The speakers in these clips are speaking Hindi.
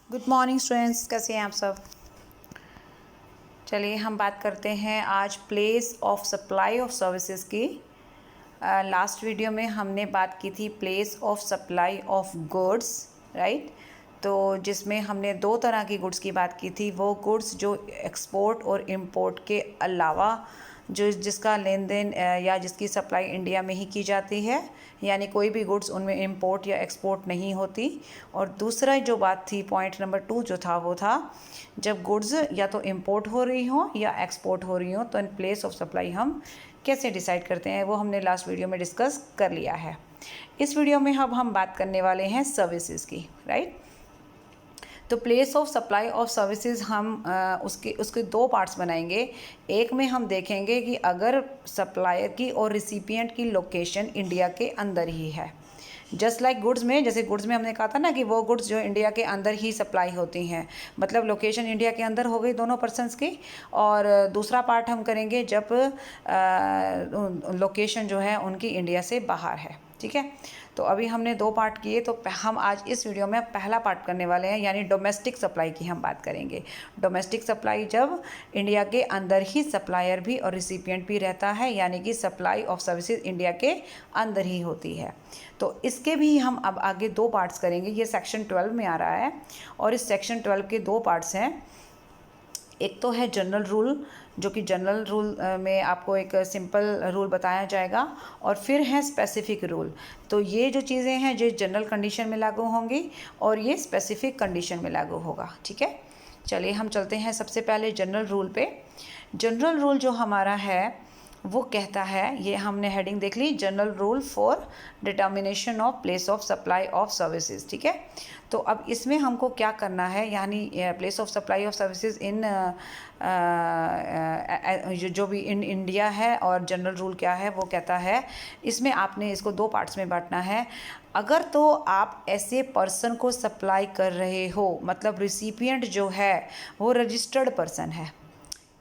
गुड मॉर्निंग स्टूडेंट्स, कैसे हैं आप सब। चलिए हम बात करते हैं आज place of supply of services की। लास्ट वीडियो में हमने बात की थी place of supply of goods, right. तो जिसमें हमने दो तरह की गुड्स की बात की थी। वो गुड्स जो एक्सपोर्ट और इंपोर्ट के अलावा जो जिसका लेन देन या जिसकी सप्लाई इंडिया में ही की जाती है, यानी कोई भी गुड्स उनमें इंपोर्ट या एक्सपोर्ट नहीं होती। और दूसरा जो बात थी, पॉइंट नंबर 2 जो था, वो था जब गुड्स या तो इंपोर्ट हो रही हो या एक्सपोर्ट हो रही हो तो इन प्लेस ऑफ सप्लाई हम कैसे डिसाइड करते हैं, वो हमने लास्ट वीडियो में डिस्कस कर लिया है। इस वीडियो में अब हम बात करने वाले हैं सर्विसेज की, राइट। तो place of supply of services हम उसके दो पार्ट्स बनाएंगे। एक में हम देखेंगे कि अगर सप्लायर की और रिसिपिएंट की लोकेशन इंडिया के अंदर ही है, जस्ट लाइक गुड्स में, जैसे गुड्स में हमने कहा था ना कि वो गुड्स जो इंडिया के अंदर ही सप्लाई होती हैं, मतलब लोकेशन इंडिया के अंदर हो गई दोनों पर्सनस की। और दूसरा पार्ट हम करेंगे जब लोकेशन जो है उनकी इंडिया से बाहर है, ठीक है। तो अभी हमने दो पार्ट किए, तो हम आज इस वीडियो में पहला पार्ट करने वाले हैं, यानी डोमेस्टिक सप्लाई की हम बात करेंगे। डोमेस्टिक सप्लाई जब इंडिया के अंदर ही सप्लायर भी और रिसिपिएंट भी रहता है, यानी कि सप्लाई ऑफ सर्विसेज इंडिया के अंदर ही होती है। तो इसके भी हम अब आगे दो पार्ट्स करेंगे। ये सेक्शन 12 में आ रहा है और इस सेक्शन 12 के दो पार्ट्स हैं। एक तो है जनरल रूल, जो कि जनरल रूल में आपको एक सिंपल रूल बताया जाएगा, और फिर है स्पेसिफिक रूल। तो ये जो चीज़ें हैं जो जनरल कंडीशन में लागू होंगी और ये स्पेसिफिक कंडीशन में लागू होगा, ठीक है। चलिए हम चलते हैं सबसे पहले जनरल रूल पे। जनरल रूल जो हमारा है वो कहता है, ये हमने हेडिंग देख ली, general rule for determination of place of supply of services, ठीक है। तो अब इसमें हमको क्या करना है, यानी place of supply of services in जो भी इन इंडिया है, और जनरल रूल क्या है वो कहता है, इसमें आपने इसको दो पार्ट्स में बांटना है। अगर तो आप ऐसे पर्सन को सप्लाई कर रहे हो, मतलब रिसिपिएंट जो है वो रजिस्टर्ड पर्सन है,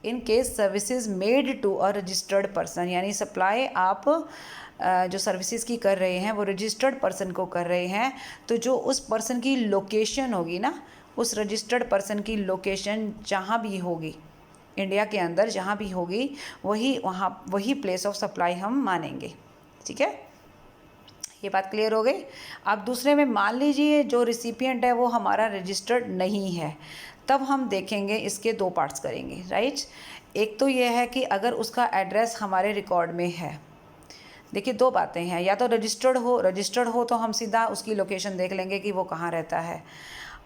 in case services made to a registered person, यानी सप्लाई आप जो सर्विसेज की कर रहे हैं वो रजिस्टर्ड पर्सन को कर रहे हैं, तो जो उस पर्सन की लोकेशन होगी ना, उस रजिस्टर्ड पर्सन की लोकेशन जहाँ भी होगी इंडिया के अंदर, जहाँ भी होगी वही प्लेस ऑफ सप्लाई हम मानेंगे, ठीक है। ये बात क्लियर हो गई। अब दूसरे में मान लीजिए जो रिसिपिएंट है वो हमारा रजिस्टर्ड नहीं है, तब हम देखेंगे, इसके दो पार्ट्स करेंगे, राइट। एक तो ये है कि अगर उसका एड्रेस हमारे रिकॉर्ड में है, देखिए दो बातें हैं, या तो रजिस्टर्ड हो तो हम सीधा उसकी लोकेशन देख लेंगे कि वो कहाँ रहता है,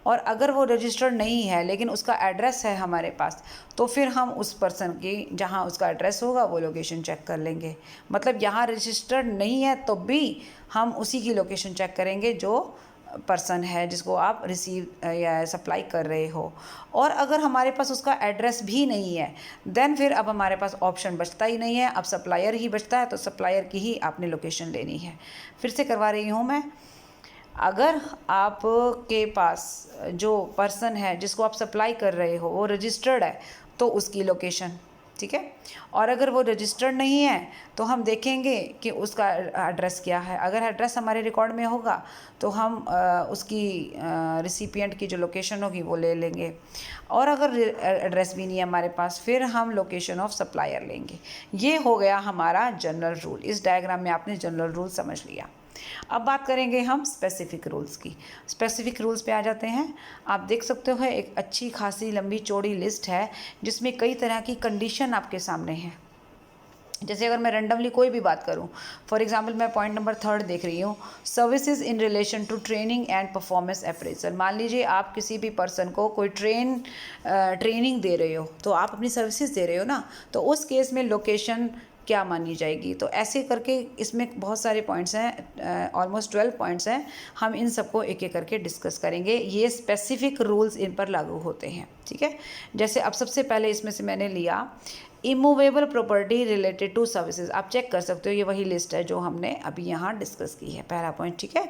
और अगर वो रजिस्टर्ड नहीं है लेकिन उसका एड्रेस है हमारे पास, तो फिर हम उस पर्सन की जहाँ उसका एड्रेस होगा वो लोकेशन चेक कर लेंगे। मतलब यहाँ रजिस्टर्ड नहीं है तो भी हम उसी की लोकेशन चेक करेंगे जो पर्सन है जिसको आप रिसीव या सप्लाई कर रहे हो। और अगर हमारे पास उसका एड्रेस भी नहीं है, देन फिर अब हमारे पास ऑप्शन बचता ही नहीं है, अब सप्लायर ही बचता है, तो सप्लायर की ही आपने लोकेशन लेनी है। फिर से करवा रही हूँ मैं। अगर आप के पास जो पर्सन है जिसको आप सप्लाई कर रहे हो वो रजिस्टर्ड है तो उसकी लोकेशन, ठीक है। और अगर वो रजिस्टर्ड नहीं है तो हम देखेंगे कि उसका एड्रेस क्या है। अगर एड्रेस हमारे रिकॉर्ड में होगा तो हम उसकी रिसिपिएंट की जो लोकेशन होगी वो ले लेंगे, और अगर एड्रेस भी नहीं है हमारे पास, फिर हम लोकेशन ऑफ सप्लायर लेंगे। ये हो गया हमारा जनरल रूल। इस डायग्राम में आपने जनरल रूल समझ लिया। अब बात करेंगे हम स्पेसिफिक रूल्स की। स्पेसिफिक रूल्स पे आ जाते हैं। आप देख सकते हो एक अच्छी खासी लंबी चौड़ी लिस्ट है जिसमें कई तरह की कंडीशन आपके सामने है। जैसे अगर मैं रेंडमली कोई भी बात करूं, फॉर एग्जांपल मैं पॉइंट नंबर 3 देख रही हूँ, services in relation to training and performance appraisal. मान लीजिए आप किसी भी पर्सन को कोई ट्रेनिंग दे रहे हो, तो आप अपनी सर्विसेज दे रहे हो ना, तो उस केस में लोकेशन क्या मानी जाएगी। तो ऐसे करके इसमें बहुत सारे पॉइंट्स हैं, ऑलमोस्ट 12 पॉइंट्स हैं। हम इन सबको एक एक करके डिस्कस करेंगे। ये स्पेसिफिक रूल्स इन पर लागू होते हैं, ठीक है। जैसे अब सबसे पहले इसमें से मैंने लिया immovable property related to services. आप चेक कर सकते हो, ये वही लिस्ट है जो हमने अभी यहाँ डिस्कस की है, पहला पॉइंट, ठीक है।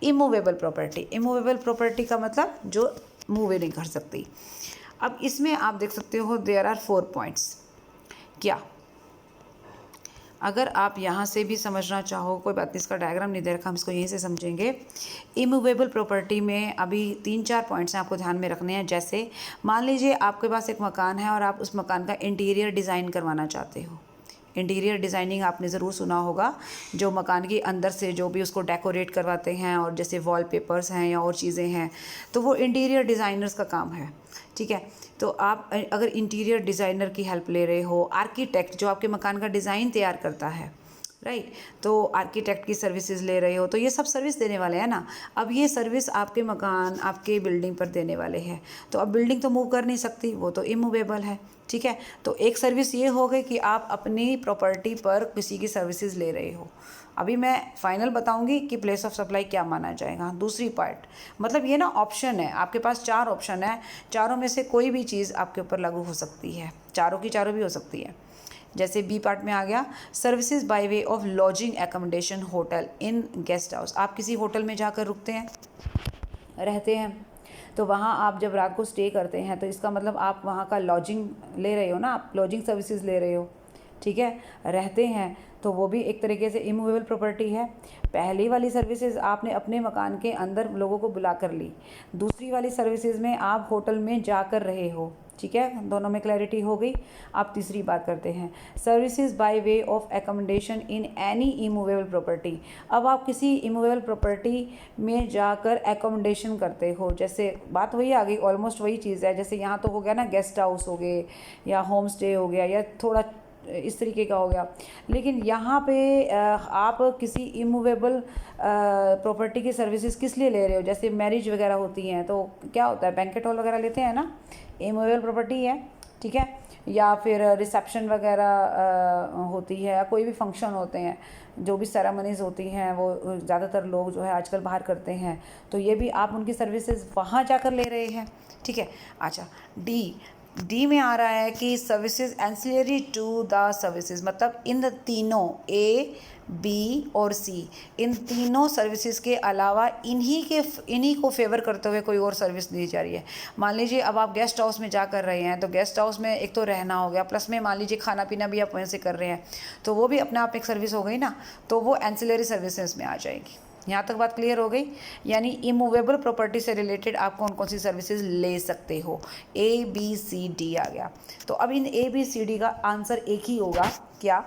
Immovable property. इमूवेबल प्रॉपर्टी का मतलब जो मूव नहीं कर सकती। अब इसमें आप देख सकते हो देयर आर 4 पॉइंट्स। क्या अगर आप यहाँ से भी समझना चाहो, कोई बात नहीं, इसका डायग्राम नहीं दे रखा, हम इसको यहीं से समझेंगे। इमूवेबल प्रॉपर्टी में अभी 3-4 पॉइंट्स हैं आपको ध्यान में रखने हैं। जैसे मान लीजिए आपके पास एक मकान है और आप उस मकान का इंटीरियर डिज़ाइन करवाना चाहते हो। इंटीरियर डिज़ाइनिंग आपने ज़रूर सुना होगा, जो मकान के अंदर से जो भी उसको डेकोरेट करवाते हैं, और जैसे वॉलपेपर्स हैं या और चीज़ें हैं, तो वो इंटीरियर डिज़ाइनर्स का काम है। ठीक है, तो आप अगर इंटीरियर डिज़ाइनर की हेल्प ले रहे हो, आर्किटेक्ट जो आपके मकान का डिज़ाइन तैयार करता है, राइट, तो आर्किटेक्ट की सर्विसेज ले रहे हो, तो ये सब सर्विस देने वाले हैं ना। अब ये सर्विस आपके मकान, आपके बिल्डिंग पर देने वाले हैं, तो अब बिल्डिंग तो मूव कर नहीं सकती, वो तो इमूवेबल है। ठीक है, तो एक सर्विस ये हो गई कि आप अपनी प्रॉपर्टी पर किसी की सर्विसेज ले रहे हो। अभी मैं फाइनल बताऊंगी कि प्लेस ऑफ सप्लाई क्या माना जाएगा। दूसरी पार्ट, मतलब ये ना ऑप्शन है, आपके पास 4 ऑप्शन है, चारों में से कोई भी चीज़ आपके ऊपर लागू हो सकती है, चारों की चारों भी हो सकती है। जैसे बी पार्ट में आ गया, services by way of lodging accommodation hotel in guest house. आप किसी होटल में जाकर रुकते हैं, रहते हैं, तो वहाँ आप जब रात को स्टे करते हैं, तो इसका मतलब आप वहाँ का लॉजिंग ले रहे हो ना, आप लॉजिंग सर्विसेज ले रहे हो। ठीक है, रहते हैं, तो वो भी एक तरीके से इमूवेबल प्रॉपर्टी है। पहली वाली सर्विसेज आपने अपने मकान के अंदर लोगों को बुला कर ली, दूसरी वाली सर्विसेज में आप होटल में जाकर रहे हो। ठीक है, दोनों में क्लैरिटी हो गई। आप तीसरी बात करते हैं, services by way of accommodation in any immovable property. अब आप किसी इमूवेबल प्रॉपर्टी में जाकर एकोमोडेशन करते हो, जैसे बात वही आ गई, ऑलमोस्ट वही चीज़ है। जैसे यहाँ तो हो गया ना, गेस्ट हाउस हो गए या होम स्टे हो गया या थोड़ा इस तरीके का हो गया, लेकिन यहाँ पे आप किसी इमूवेबल प्रॉपर्टी की सर्विसेज किस लिए ले रहे हो। जैसे मैरिज वगैरह होती हैं, तो क्या होता है, बैंकेट हॉल वगैरह लेते हैं ना, इमूवेबल प्रॉपर्टी है। ठीक है, या फिर रिसेप्शन वगैरह होती है, या कोई भी फंक्शन होते हैं, जो भी सेरेमनीज़ होती हैं, वो ज़्यादातर लोग जो है आजकल बाहर करते हैं, तो ये भी आप उनकी सर्विसेज वहाँ जाकर ले रहे हैं। ठीक है, अच्छा, डी में आ रहा है कि services ancillary to the services, मतलब इन तीनों ए, बी और सी, इन तीनों सर्विसेज के अलावा इन्हीं को फेवर करते हुए कोई और सर्विस दी जा रही है। मान लीजिए अब आप गेस्ट हाउस में जा कर रहे हैं, तो गेस्ट हाउस में एक तो रहना हो गया, प्लस में मान लीजिए खाना पीना भी आप वहीं से कर रहे हैं, तो वो भी अपने आप एक सर्विस हो गई ना, तो वो एंसिलरी सर्विसेज में आ जाएगी। यहाँ तक बात क्लियर हो गई। यानी इमूवेबल प्रॉपर्टी से रिलेटेड आप कौन कौन सी सर्विसेज ले सकते हो, ए बी सी डी आ गया। तो अब इन ए बी सी डी का आंसर एक ही होगा, क्या,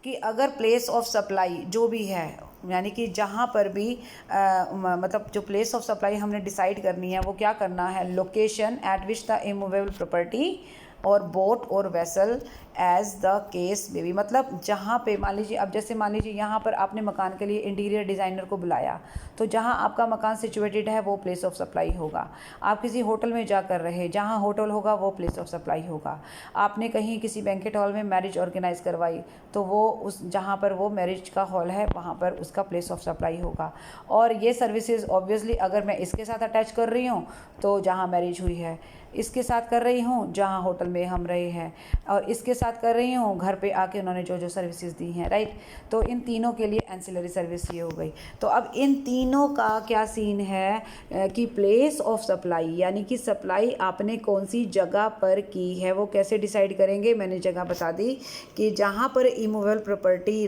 कि अगर प्लेस ऑफ सप्लाई जो भी है, यानी कि जहाँ पर भी मतलब जो प्लेस ऑफ सप्लाई हमने डिसाइड करनी है, वो क्या करना है, location at which the immovable property और बोट और vessel as the case may be. मतलब जहाँ पे मान लीजिए, अब जैसे मान लीजिए यहाँ पर आपने मकान के लिए इंटीरियर डिज़ाइनर को बुलाया, तो जहाँ आपका मकान सिचुएटेड है वो प्लेस ऑफ सप्लाई होगा। आप किसी होटल में जाकर रहे, जहाँ होटल होगा वो प्लेस ऑफ सप्लाई होगा। आपने कहीं किसी बैंकेट हॉल में मैरिज ऑर्गेनाइज करवाई, तो वो उस जहाँ पर वो मैरिज का हॉल है वहाँ पर उसका प्लेस ऑफ सप्लाई होगा। और ये सर्विसेज ऑब्वियसली अगर मैं इसके साथ अटैच कर रही हूँ, तो जहाँ मैरिज हुई है, इसके साथ कर रही हूँ जहाँ होटल में हम रहे हैं, और इसके साथ कर रही हूँ घर पे आके उन्होंने जो जो सर्विसेज दी हैं, राइट। तो इन तीनों के लिए एंसिलरी सर्विस ये हो गई। तो अब इन तीनों का क्या सीन है कि प्लेस ऑफ सप्लाई, यानी कि सप्लाई आपने कौन सी जगह पर की है, वो कैसे डिसाइड करेंगे। मैंने जगह बता दी कि जहाँ पर इमूवेबल प्रॉपर्टी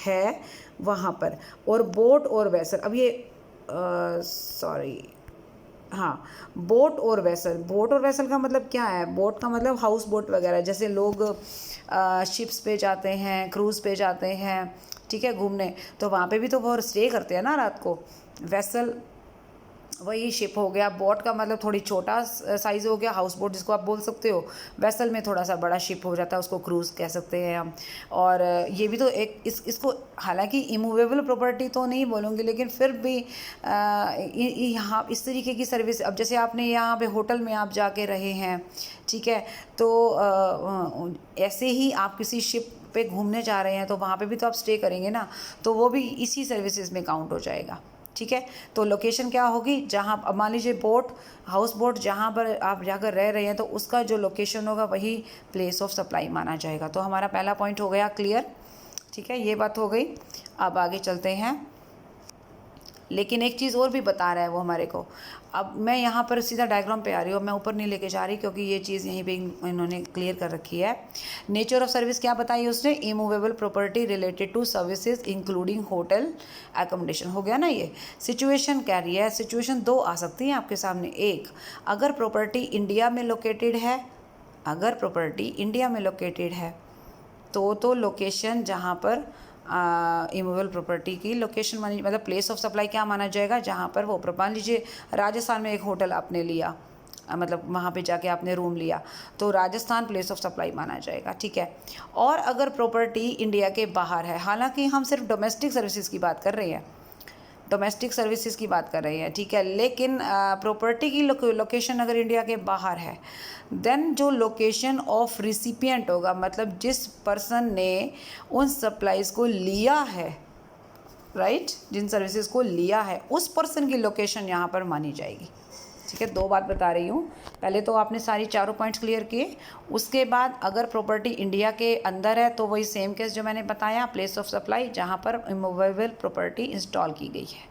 है वहाँ पर, और बोट और वेसल। अब ये हाँ, बोट और वेसल का मतलब क्या है, बोट का मतलब हाउस बोट वगैरह, जैसे लोग शिप्स पे जाते हैं, क्रूज़ पे जाते हैं, ठीक है, घूमने, तो वहाँ पे भी तो वो स्टे करते हैं ना रात को। वेसल वही शिप हो गया, बोट का मतलब थोड़ी छोटा साइज़ हो गया, हाउस बोट जिसको आप बोल सकते हो। वेसल में थोड़ा सा बड़ा शिप हो जाता है, उसको क्रूज़ कह सकते हैं हम। और ये भी तो एक इसको हालांकि इमूवेबल प्रॉपर्टी तो नहीं बोलूँगी, लेकिन फिर भी यहाँ इस तरीके की सर्विस। अब जैसे आपने यहाँ पे होटल में आप जाके रहे हैं, ठीक है, तो ऐसे ही आप किसी शिप पे घूमने जा रहे हैं, तो वहाँ पे भी तो आप स्टे करेंगे ना, तो वो भी इसी सर्विसेज में काउंट हो जाएगा। ठीक है, तो लोकेशन क्या होगी, जहाँ अब मान लीजिए बोट, हाउस बोट जहाँ पर आप जाकर रह रहे हैं, तो उसका जो लोकेशन होगा वही प्लेस ऑफ सप्लाई माना जाएगा। तो हमारा पहला पॉइंट हो गया क्लियर। ठीक है, ये बात हो गई। अब आगे चलते हैं। लेकिन एक चीज़ और भी बता रहा है वो हमारे को। अब मैं यहाँ पर सीधा डायग्राम पे आ रही हूँ, मैं ऊपर नहीं लेके जा रही क्योंकि ये चीज़ यहीं पे इन्होंने क्लियर कर रखी है। नेचर ऑफ सर्विस क्या बताई उसने, immovable property related to services including hotel accommodation, हो गया ना ये। सिचुएशन क्या रही है, सिचुएशन दो आ सकती है आपके सामने। एक, अगर प्रॉपर्टी इंडिया में लोकेटेड है, अगर प्रॉपर्टी इंडिया में लोकेटेड है तो लोकेशन जहाँ पर इमूवेबल प्रॉपर्टी की लोकेशन मानी, मतलब प्लेस ऑफ सप्लाई क्या माना जाएगा, जहाँ पर वो मान लीजिए राजस्थान में एक होटल आपने लिया, मतलब वहाँ पे जाके आपने रूम लिया, तो राजस्थान प्लेस ऑफ सप्लाई माना जाएगा, ठीक है। और अगर प्रॉपर्टी इंडिया के बाहर है, हालांकि हम सिर्फ डोमेस्टिक सर्विसेज की बात कर रहे हैं, डोमेस्टिक सर्विसेज की बात कर रहे हैं, ठीक है, लेकिन प्रॉपर्टी की लोकेशन अगर इंडिया के बाहर है, देन जो लोकेशन ऑफ रिसिपिएंट होगा, मतलब जिस पर्सन ने उन सप्लाईज़ को लिया है, राइट, जिन सर्विसेज को लिया है, उस पर्सन की लोकेशन यहाँ पर मानी जाएगी, ठीक है। दो बात बता रही हूँ, पहले तो आपने सारी चारों पॉइंट्स क्लियर किए, उसके बाद अगर प्रॉपर्टी इंडिया के अंदर है तो वही सेम केस जो मैंने बताया, प्लेस ऑफ सप्लाई जहाँ पर इमूवेबल प्रॉपर्टी इंस्टॉल की गई है।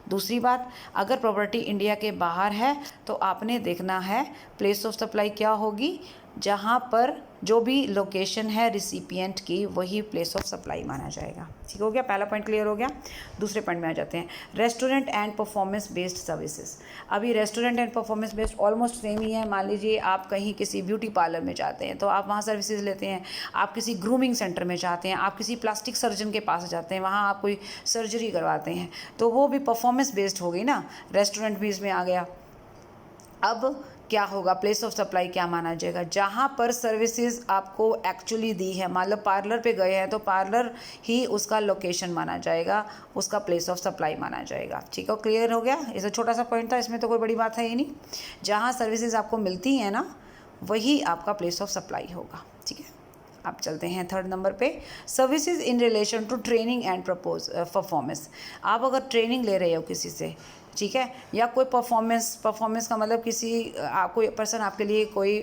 दूसरी बात, अगर प्रॉपर्टी इंडिया के बाहर है तो आपने देखना है प्लेस ऑफ सप्लाई क्या होगी, जहाँ पर जो भी लोकेशन है रिसिपिएंट की, वही प्लेस ऑफ सप्लाई माना जाएगा, ठीक हो गया। पहला पॉइंट क्लियर हो गया। दूसरे पॉइंट में आ जाते हैं, restaurant and performance based services. अभी restaurant and performance based almost same ही है। मान लीजिए आप कहीं किसी ब्यूटी पार्लर में जाते हैं तो आप वहाँ सर्विसेज लेते हैं, आप किसी ग्रूमिंग सेंटर में जाते हैं, आप किसी प्लास्टिक सर्जन के पास जाते हैं, वहाँ आप कोई सर्जरी करवाते हैं, तो वो भी परफॉर्मेंस बेस्ड हो गई ना, रेस्टोरेंट भी इसमें आ गया। अब क्या होगा, प्लेस ऑफ सप्लाई क्या माना जाएगा, जहाँ पर सर्विसेज आपको एक्चुअली दी है, मान लो पार्लर पे गए हैं तो पार्लर ही उसका लोकेशन माना जाएगा, उसका प्लेस ऑफ सप्लाई माना जाएगा, ठीक है। क्लियर हो गया, इसे छोटा सा पॉइंट था, इसमें तो कोई बड़ी बात है ही नहीं। जहाँ सर्विसेज आपको मिलती हैं ना, वही आपका प्लेस ऑफ सप्लाई होगा, ठीक है। अब चलते हैं थर्ड नंबर पे, services in relation to training and performance. आप अगर ट्रेनिंग ले रहे हो किसी से, ठीक है, या कोई परफॉर्मेंस का मतलब किसी कोई पर्सन आपके लिए कोई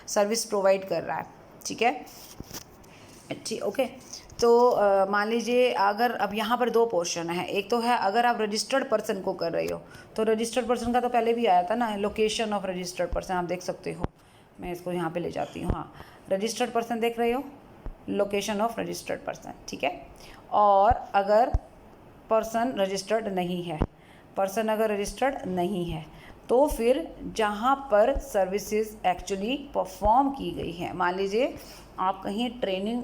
सर्विस प्रोवाइड कर रहा है, ठीक है, ठीक, ओके। तो मान लीजिए अगर अब यहाँ पर दो पोर्शन है, एक तो है अगर आप रजिस्टर्ड पर्सन को कर रहे हो, तो रजिस्टर्ड पर्सन का तो पहले भी आया था ना, लोकेशन ऑफ रजिस्टर्ड पर्सन, आप देख सकते हो, मैं इसको यहाँ पे ले जाती हूँ, हाँ, रजिस्टर्ड पर्सन देख रहे हो, लोकेशन ऑफ रजिस्टर्ड पर्सन, ठीक है। और अगर पर्सन रजिस्टर्ड नहीं है, पर्सन अगर रजिस्टर्ड नहीं है, तो फिर जहाँ पर सर्विसेज एक्चुअली परफॉर्म की गई हैं, मान लीजिए आप कहीं ट्रेनिंग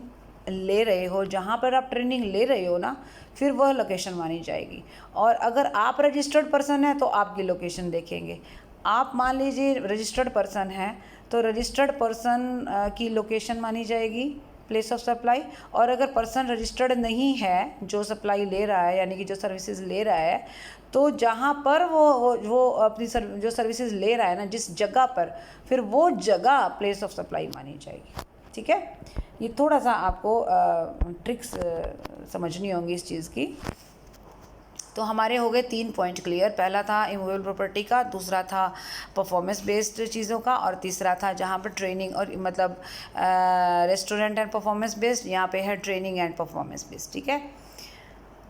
ले रहे हो, जहाँ पर आप ट्रेनिंग ले रहे हो ना, फिर वह लोकेशन मानी जाएगी। और अगर आप रजिस्टर्ड पर्सन है तो आपकी लोकेशन देखेंगे। आप मान लीजिए रजिस्टर्ड पर्सन है तो रजिस्टर्ड पर्सन की लोकेशन मानी जाएगी प्लेस ऑफ सप्लाई। और अगर पर्सन रजिस्टर्ड नहीं है, जो सप्लाई ले रहा है यानी कि जो सर्विसेज ले रहा है, तो जहाँ पर वो अपनी जो सर्विसेज ले रहा है ना, जिस जगह पर, फिर वो जगह प्लेस ऑफ सप्लाई मानी जाएगी, ठीक है। ये थोड़ा सा आपको ट्रिक्स समझनी होंगी इस चीज़ की। तो हमारे हो गए 3 पॉइंट क्लियर, पहला था इमूवेबल प्रॉपर्टी का, दूसरा था परफॉर्मेंस बेस्ड चीज़ों का, और तीसरा था जहाँ पर ट्रेनिंग और मतलब रेस्टोरेंट एंड परफॉर्मेंस बेस्ड, यहाँ पे है ट्रेनिंग एंड परफॉर्मेंस बेस्ड, ठीक है।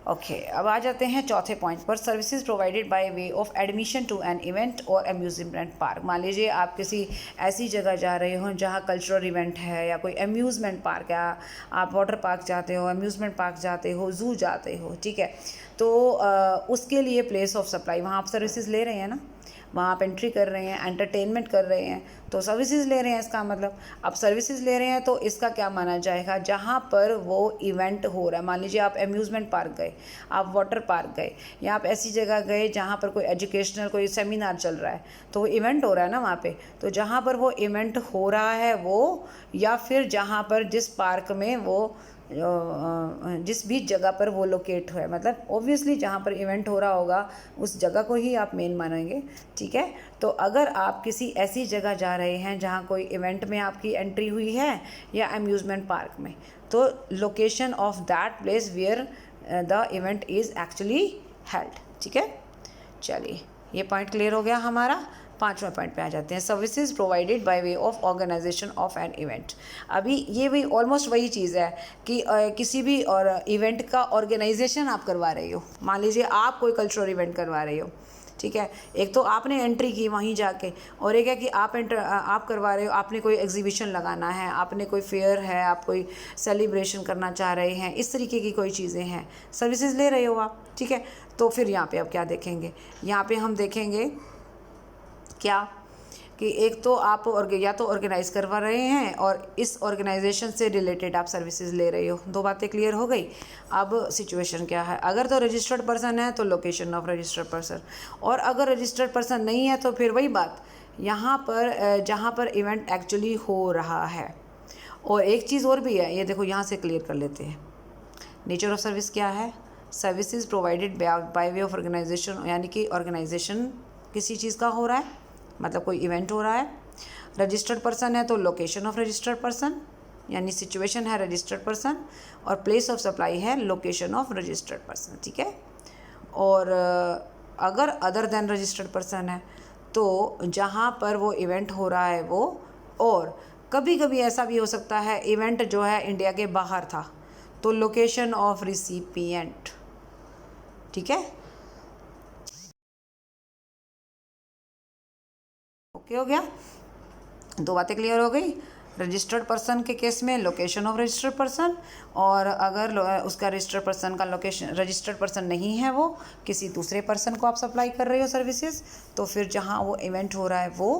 ओके, अब आ जाते हैं चौथे पॉइंट पर, services provided by way of admission to an event और अम्यूजमेंट पार्क। मान लीजिए आप किसी ऐसी जगह जा रहे हो जहाँ कल्चरल इवेंट है या कोई अम्यूज़मेंट पार्क है, आप वाटर पार्क जाते हो, अम्यूज़मेंट पार्क जाते हो, ज़ू जाते हो, ठीक है, तो उसके लिए प्लेस ऑफ सप्लाई, वहाँ आप सर्विसेज ले रहे हैं ना, वहाँ आप एंट्री कर रहे हैं, एंटरटेनमेंट कर रहे हैं, तो सर्विसेज ले रहे हैं, इसका मतलब आप सर्विसेज ले रहे हैं तो इसका क्या माना जाएगा, जहाँ पर वो इवेंट हो रहा है। मान लीजिए आप अम्यूज़मेंट पार्क गए, आप वाटर पार्क गए, या आप ऐसी जगह गए जहाँ पर कोई एजुकेशनल कोई सेमिनार चल रहा है, तो वो इवेंट हो रहा है ना वहाँ पे, तो जहाँ पर वो इवेंट हो रहा है वो, या फिर जहाँ पर जिस पार्क में वो जिस भी जगह पर वो लोकेट है, मतलब ऑब्वियसली जहाँ पर इवेंट हो रहा होगा उस जगह को ही आप मेन मानेंगे, ठीक है। तो अगर आप किसी ऐसी जगह जा रहे हैं जहाँ कोई इवेंट में आपकी एंट्री हुई है या अम्यूज़मेंट पार्क में, तो location of that place where the event is actually held, ठीक है। चलिए, ये पॉइंट क्लियर हो गया हमारा। 5वां पॉइंट पे आ जाते हैं, services provided by way of organisation of an event. अभी ये भी ऑलमोस्ट वही चीज़ है कि किसी भी और इवेंट का ऑर्गेनाइजेशन आप करवा रहे हो। मान लीजिए आप कोई कल्चरल इवेंट करवा रहे हो, ठीक है, एक तो आपने एंट्री की वहीं जाके, और एक है कि आप करवा रहे हो, आपने कोई एग्जीबिशन लगाना है, आपने कोई फेयर है, आप कोई सेलिब्रेशन करना चाह रहे हैं, इस तरीके की कोई चीज़ें हैं, सर्विसेज ले रहे हो आप, ठीक है। तो फिर यहाँ पे अब क्या देखेंगे, यहाँ पे हम देखेंगे क्या कि एक तो आप या तो ऑर्गेनाइज करवा रहे हैं और इस ऑर्गेनाइजेशन से रिलेटेड आप सर्विसेज ले रहे हो। दो बातें क्लियर हो गई। अब सिचुएशन क्या है, अगर तो रजिस्टर्ड पर्सन है तो लोकेशन ऑफ रजिस्टर्ड पर्सन, और अगर रजिस्टर्ड पर्सन नहीं है तो फिर वही बात, यहाँ पर जहाँ पर इवेंट एक्चुअली हो रहा है। और एक चीज़ और भी है, ये देखो यहाँ से क्लियर कर लेते हैं। नेचर ऑफ सर्विस क्या है, services provided by way of organisation, यानी कि ऑर्गेनाइजेशन किसी चीज़ का हो रहा है, मतलब कोई इवेंट हो रहा है। रजिस्टर्ड पर्सन है तो लोकेशन ऑफ रजिस्टर्ड पर्सन, यानी सिचुएशन है रजिस्टर्ड पर्सन, और प्लेस ऑफ सप्लाई है लोकेशन ऑफ रजिस्टर्ड पर्सन, ठीक है। और अगर अदर देन रजिस्टर्ड पर्सन है तो जहाँ पर वो इवेंट हो रहा है वो, और कभी कभी ऐसा भी हो सकता है इवेंट जो है इंडिया के बाहर था, तो लोकेशन ऑफ रिसिपिएंट, ठीक है। ओके हो गया, दो बातें क्लियर हो गई। रजिस्टर्ड पर्सन के केस में लोकेशन ऑफ रजिस्टर्ड पर्सन, और अगर उसका रजिस्टर्ड पर्सन का लोकेशन, रजिस्टर्ड पर्सन नहीं है, वो किसी दूसरे पर्सन को आप सप्लाई कर रहे हो सर्विसेज, तो फिर जहाँ वो इवेंट हो रहा है वो,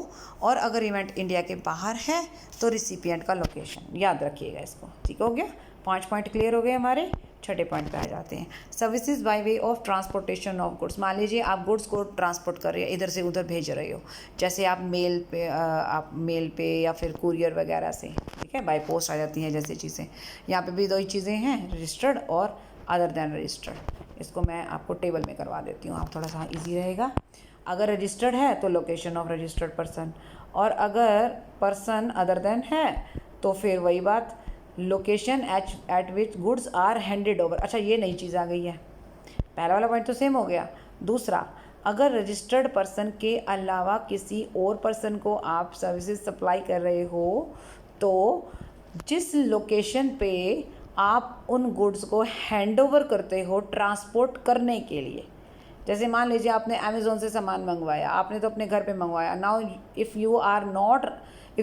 और अगर इवेंट इंडिया के बाहर है तो रिसिपिएंट का लोकेशन, याद रखिएगा इसको, ठीक हो गया। 5 पॉइंट क्लियर हो गए हमारे। छठे पॉइंट पे आ जाते हैं, services by way of transportation of goods. मान लीजिए आप गुड्स को ट्रांसपोर्ट कर रहे हो, इधर से उधर भेज रहे हो, जैसे आप मेल पे या फिर कुरियर वगैरह से, ठीक है, बाय पोस्ट आ जाती हैं जैसी चीज़ें। यहाँ पे भी दो ही चीज़ें हैं, रजिस्टर्ड और अदर देन रजिस्टर्ड। इसको मैं आपको टेबल में करवा देती हूँ, आप थोड़ा सा ईजी रहेगा। अगर रजिस्टर्ड है तो लोकेशन ऑफ रजिस्टर्ड पर्सन, और अगर पर्सन अदर देन है तो फिर वही बात, location at which goods are handed over. अच्छा, ये नई चीज़ आ गई है, पहला वाला पॉइंट तो सेम हो गया। दूसरा, अगर रजिस्टर्ड पर्सन के अलावा किसी और पर्सन को आप सर्विसेज सप्लाई कर रहे हो तो जिस लोकेशन पे आप उन गुड्स को हैंड ओवर करते हो ट्रांसपोर्ट करने के लिए, जैसे मान लीजिए आपने अमेज़ोन से सामान मंगवाया, आपने तो अपने घर पे मंगवाया। Now if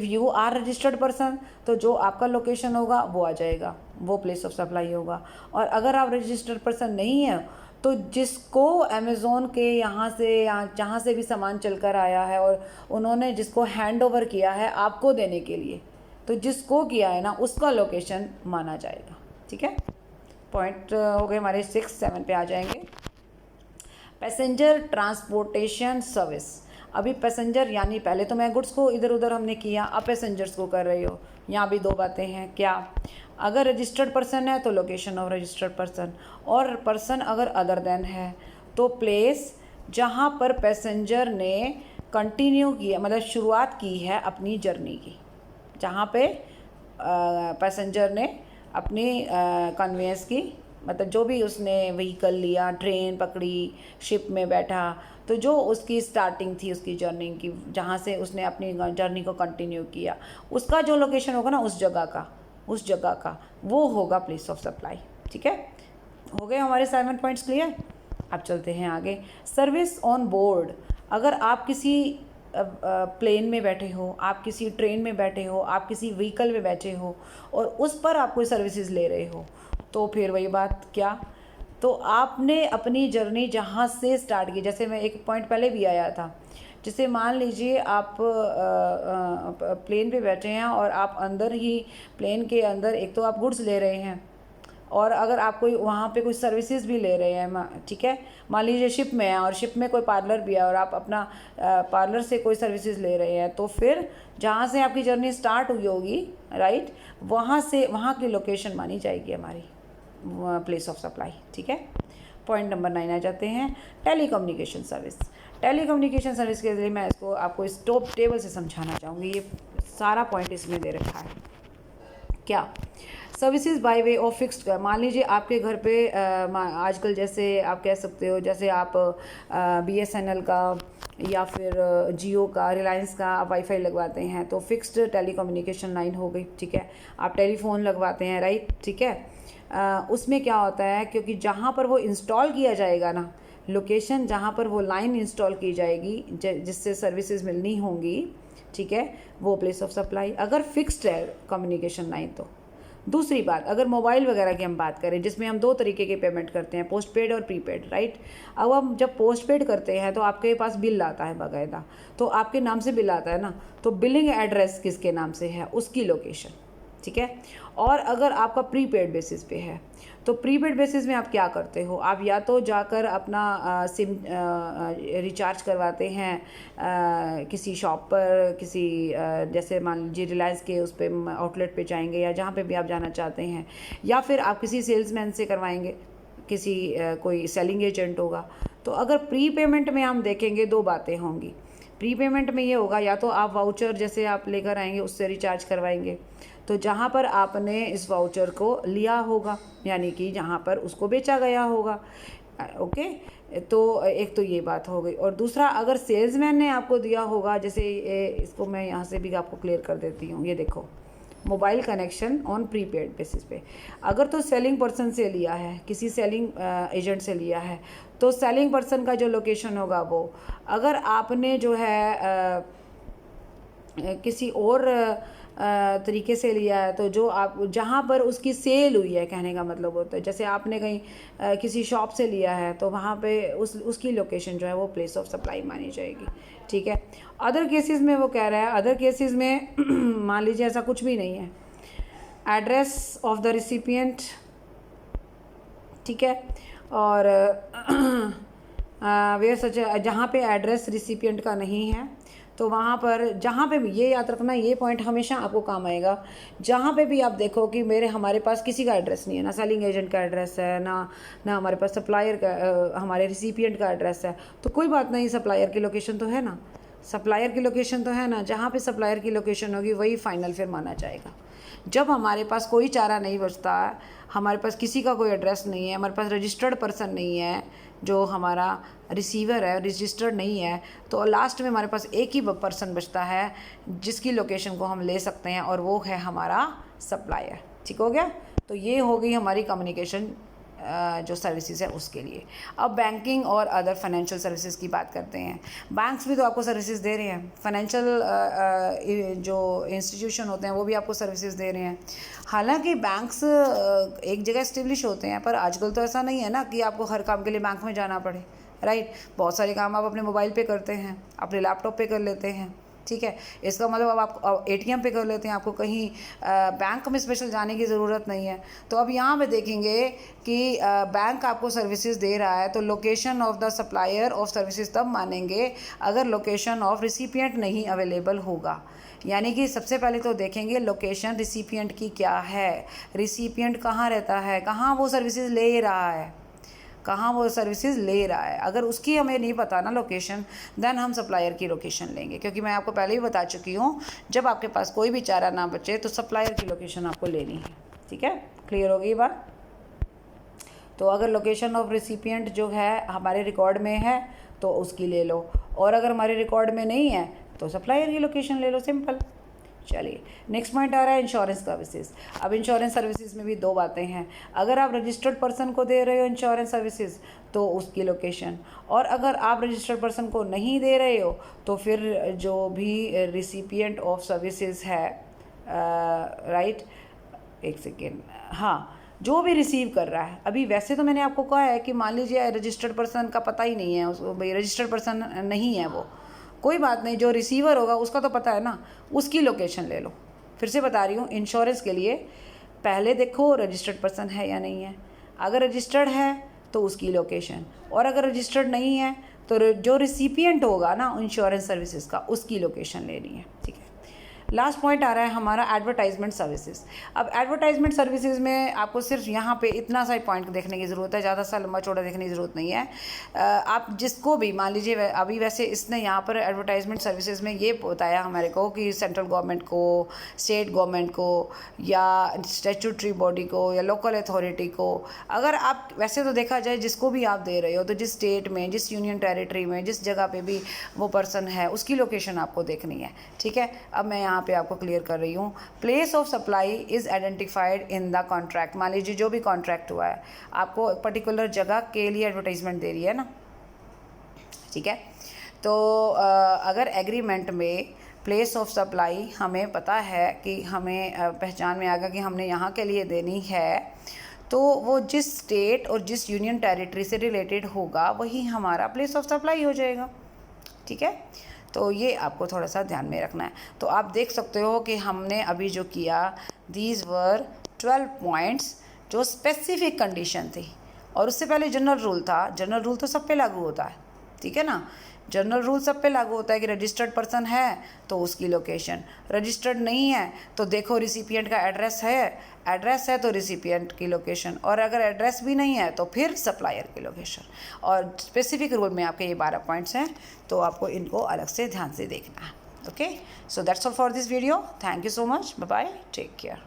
you are registered person, तो जो आपका लोकेशन होगा वो आ जाएगा, वो प्लेस ऑफ सप्लाई होगा। और अगर आप रजिस्टर्ड पर्सन नहीं है तो जिसको अमेज़ोन के यहाँ से या जहाँ से भी सामान चलकर आया है और उन्होंने जिसको हैंड ओवर किया है आपको देने के लिए, तो जिसको किया है ना उसका लोकेशन माना जाएगा, ठीक है। पॉइंट हो गए हमारे 6, 7 पे आ जाएंगे। Passenger transportation service. अभी पैसेंजर यानी पहले तो मैं गुड्स को इधर उधर हमने किया, अब पैसेंजर्स को कर रही हो। यहाँ भी दो बातें हैं, क्या, अगर रजिस्टर्ड पर्सन है तो लोकेशन ऑफ रजिस्टर्ड पर्सन, और पर्सन अगर अदर देन है तो प्लेस जहाँ पर पैसेंजर ने कंटिन्यू किया, मतलब शुरुआत की है अपनी जर्नी की, जहाँ पे पैसेंजर ने अपनी कन्वेंस की, मतलब जो भी उसने व्हीकल लिया, ट्रेन पकड़ी, शिप में बैठा, तो जो उसकी स्टार्टिंग थी उसकी जर्नी की, जहाँ से उसने अपनी जर्नी को कंटिन्यू किया, उसका जो लोकेशन होगा ना उस जगह का वो होगा प्लेस ऑफ सप्लाई, ठीक है। हो गए हमारे 7 पॉइंट्स क्लियर। अब चलते हैं आगे। Service on board. अगर आप किसी प्लेन में बैठे हो, आप किसी ट्रेन में बैठे हो, आप किसी व्हीकल में बैठे हो और उस पर आप कोई सर्विसेज ले रहे हो, तो फिर वही बात, क्या, तो आपने अपनी जर्नी जहाँ से स्टार्ट की, जैसे मैं एक पॉइंट पहले भी आया था, जैसे मान लीजिए आप प्लेन पे बैठे हैं और आप अंदर ही प्लेन के अंदर एक तो आप गुड्स ले रहे हैं, और अगर आप कोई वहाँ पे कोई सर्विसेज भी ले रहे हैं, ठीक है, मान लीजिए शिप में है और शिप में कोई पार्लर भी है और आप अपना पार्लर से कोई सर्विसेज ले रहे हैं, तो फिर जहाँ से आपकी जर्नी स्टार्ट हुई होगी, राइट, वहाँ से वहाँ की लोकेशन मानी जाएगी हमारी प्लेस ऑफ सप्लाई, ठीक है। पॉइंट नंबर 9 आ जाते हैं, टेलीकम्युनिकेशन सर्विस। टेलीकम्युनिकेशन सर्विस के लिए मैं इसको आपको इस टॉप टेबल से समझाना चाहूँगी, ये सारा पॉइंट इसमें दे रखा है। क्या, services by way of fixed. मान लीजिए आपके घर पे आजकल जैसे आप कह सकते हो, जैसे आप BSNL का या फिर जियो का, रिलायंस का आप वाईफाई लगवाते हैं तो फिक्स्ड टेलीकम्युनिकेशन लाइन हो गई, ठीक है। आप टेलीफोन लगवाते हैं, राइट, ठीक है। उसमें क्या होता है, क्योंकि जहाँ पर वो इंस्टॉल किया जाएगा ना, लोकेशन जहाँ पर वो लाइन इंस्टॉल की जाएगी जिससे सर्विसेज मिलनी होंगी, ठीक है, वो प्लेस ऑफ सप्लाई। अगर फिक्स्ड है कम्युनिकेशन लाइन तो। दूसरी बात, अगर मोबाइल वगैरह की हम बात करें जिसमें हम दो तरीके के पेमेंट करते हैं, पोस्ट पेड और प्रीपेड, राइट। अब हम जब पोस्ट पेड करते हैं तो आपके पास बिल आता है बाकायदा, तो आपके नाम से बिल आता है ना, तो बिलिंग एड्रेस किसके नाम से है, उसकी लोकेशन, ठीक है। और अगर आपका प्रीपेड बेसिस पे है तो प्रीपेड बेसिस में आप क्या करते हो, आप या तो जाकर अपना सिम रिचार्ज करवाते हैं किसी शॉप पर, किसी जैसे मान लीजिए रिलायंस के उस पर आउटलेट पे जाएंगे या जहाँ पे भी आप जाना चाहते हैं, या फिर आप किसी सेल्समैन से करवाएंगे, किसी कोई सेलिंग एजेंट होगा। तो अगर प्री पेमेंट में हम देखेंगे दो बातें होंगी। प्री पेमेंट में ये होगा, या तो आप वाउचर जैसे आप लेकर आएंगे उससे रिचार्ज करवाएंगे, तो जहाँ पर आपने इस वाउचर को लिया होगा, यानी कि जहाँ पर उसको बेचा गया होगा, ओके। तो एक तो ये बात हो गई। और दूसरा, अगर सेल्समैन ने आपको दिया होगा, जैसे इसको मैं यहाँ से भी आपको क्लियर कर देती हूँ, ये देखो, mobile connection on prepaid basis पे। अगर तो सेलिंग पर्सन से लिया है, किसी सेलिंग एजेंट से लिया है, तो सेलिंग पर्सन का जो लोकेशन होगा वो, अगर आपने जो है किसी और तरीके से लिया है तो जो आप जहाँ पर उसकी सेल हुई है, कहने का मतलब होता है, जैसे आपने कहीं किसी शॉप से लिया है तो वहाँ पे उसकी लोकेशन जो है वो प्लेस ऑफ सप्लाई मानी जाएगी, ठीक है। अदर केसेस में वो कह रहा है, अदर केसेस में मान लीजिए ऐसा कुछ भी नहीं है, एड्रेस ऑफ द रिसिपिएंट, ठीक है, और वे सच जहाँ पे एड्रेस रिसिपिएंट का नहीं है तो वहाँ पर, जहाँ पे भी, ये याद रखना, ये पॉइंट हमेशा आपको काम आएगा, जहाँ पे भी आप देखो कि हमारे पास किसी का एड्रेस नहीं है, ना सेलिंग एजेंट का एड्रेस है, ना हमारे पास सप्लायर का, हमारे रिसिपिएंट का एड्रेस है, तो कोई बात नहीं, सप्लायर की लोकेशन तो है ना, सप्लायर की लोकेशन तो है ना, जहाँ पे सप्लायर की लोकेशन होगी वही फाइनल फिर माना जाएगा। जब हमारे पास कोई चारा नहीं बचता, हमारे पास किसी का कोई एड्रेस नहीं है, हमारे पास रजिस्टर्ड पर्सन नहीं है, जो हमारा रिसीवर है रजिस्टर्ड नहीं है, तो लास्ट में हमारे पास एक ही पर्सन बचता है जिसकी लोकेशन को हम ले सकते हैं, और वो है हमारा सप्लायर, ठीक हो गया। तो ये हो गई हमारी कम्युनिकेशन जो सर्विसेज है उसके लिए। अब बैंकिंग और अदर फाइनेंशियल सर्विसेज की बात करते हैं। बैंक्स भी तो आपको सर्विसेज दे रहे हैं, फाइनेंशियल जो इंस्टीट्यूशन होते हैं वो भी आपको सर्विसेज दे रहे हैं। हालांकि बैंक्स एक जगह इस्टेब्लिश होते हैं, पर आजकल तो ऐसा नहीं है ना कि आपको हर काम के लिए बैंक में जाना पड़े, राइट। बहुत सारे काम आप अपने मोबाइल पे करते हैं, अपने लैपटॉप पे कर लेते हैं, ठीक है। इसका मतलब अब आप ATM पे कर लेते हैं, आपको कहीं बैंक में स्पेशल जाने की ज़रूरत नहीं है। तो अब यहाँ पे देखेंगे कि बैंक आपको सर्विसेज दे रहा है, तो location of the supplier of services तब मानेंगे अगर लोकेशन ऑफ रिसिपिएंट नहीं अवेलेबल होगा। यानी कि सबसे पहले तो देखेंगे लोकेशन रिसिपिएंट की क्या है, रिसिपिएंट कहाँ रहता है, कहाँ वो सर्विसेज ले रहा है, कहाँ वो सर्विसेज ले रहा है। अगर उसकी हमें नहीं पता ना लोकेशन, देन हम सप्लायर की लोकेशन लेंगे, क्योंकि मैं आपको पहले ही बता चुकी हूँ, जब आपके पास कोई भी चारा ना बचे तो सप्लायर की लोकेशन आपको लेनी है, ठीक है। क्लियर हो गई बात। तो अगर लोकेशन ऑफ रिसिपिएंट जो है हमारे रिकॉर्ड में है तो उसकी ले लो, और अगर हमारे रिकॉर्ड में नहीं है तो सप्लायर की लोकेशन ले लो, सिंपल। चलिए, नेक्स्ट पॉइंट आ रहा है इंश्योरेंस सर्विसेज। अब इंश्योरेंस सर्विसेज में भी दो बातें हैं। अगर आप रजिस्टर्ड पर्सन को दे रहे हो इंश्योरेंस सर्विसेज तो उसकी लोकेशन, और अगर आप रजिस्टर्ड पर्सन को नहीं दे रहे हो तो फिर जो भी रिसिपिएंट ऑफ सर्विसेज है, राइट, एक सेकेंड, हाँ, जो भी रिसीव कर रहा है। अभी वैसे तो मैंने आपको कहा है कि मान लीजिए रजिस्टर्ड पर्सन का पता ही नहीं है, उसको भाई रजिस्टर्ड पर्सन नहीं है वो, कोई बात नहीं, जो रिसीवर होगा उसका तो पता है ना, उसकी लोकेशन ले लो। फिर से बता रही हूँ, इंश्योरेंस के लिए पहले देखो रजिस्टर्ड पर्सन है या नहीं है, अगर रजिस्टर्ड है तो उसकी लोकेशन, और अगर रजिस्टर्ड नहीं है तो जो रिसिपिएंट होगा ना इंश्योरेंस सर्विसेज का, उसकी लोकेशन लेनी है, ठीक है। लास्ट पॉइंट आ रहा है हमारा एडवर्टाइजमेंट सर्विसेज। अब एडवर्टाइजमेंट सर्विसेज में आपको सिर्फ यहाँ पे इतना सा पॉइंट देखने की ज़रूरत है, ज़्यादा सा लंबा चौड़ा देखने की ज़रूरत नहीं है। आप जिसको भी मान लीजिए, अभी वैसे इसने यहाँ पर एडवर्टाइजमेंट सर्विसेज में ये बताया हमारे को कि सेंट्रल गवर्नमेंट को, स्टेट गवर्नमेंट को, या स्टैट्यूटरी बॉडी को, या लोकल अथॉरिटी को, अगर आप वैसे तो देखा जाए जिसको भी आप दे रहे हो तो जिस स्टेट में, जिस यूनियन टेरिटरी में, जिस जगह पे भी वो पर्सन है उसकी लोकेशन आपको देखनी है। ठीक है, अब मैं यहाँ पे आपको क्लियर कर रही हूँ। Place of supply is identified in the contract. मान लीजिए जो भी कॉन्ट्रैक्ट हुआ है, आपको पर्टिकुलर जगह के लिए एडवर्टाइजमेंट दे रही है ना, ठीक है। तो अगर एग्रीमेंट में प्लेस ऑफ सप्लाई हमें पता है कि हमें पहचान में आएगा कि हमने यहाँ के लिए देनी है, तो वो जिस स्टेट और जिस यूनियन टेरिटरी से रिलेटेड होगा वही हमारा प्लेस ऑफ सप्लाई हो जाएगा। ठीक है, तो ये आपको थोड़ा सा ध्यान में रखना है। तो आप देख सकते हो कि हमने अभी जो किया, दीज वर 12 पॉइंट्स जो स्पेसिफिक कंडीशन थी, और उससे पहले जनरल रूल था। जनरल रूल तो सब पे लागू होता है, ठीक है ना। जनरल रूल सब पे लागू होता है कि रजिस्टर्ड पर्सन है तो उसकी लोकेशन, रजिस्टर्ड नहीं है तो देखो रिसिपिएंट का एड्रेस है तो रिसिपिएंट की लोकेशन, और अगर एड्रेस भी नहीं है तो फिर सप्लायर की लोकेशन। और स्पेसिफिक रूल में आपके ये 12 पॉइंट्स हैं, तो आपको इनको अलग से ध्यान से देखना है। Okay, so that's all for this video. Thank you so much, bye bye, take care.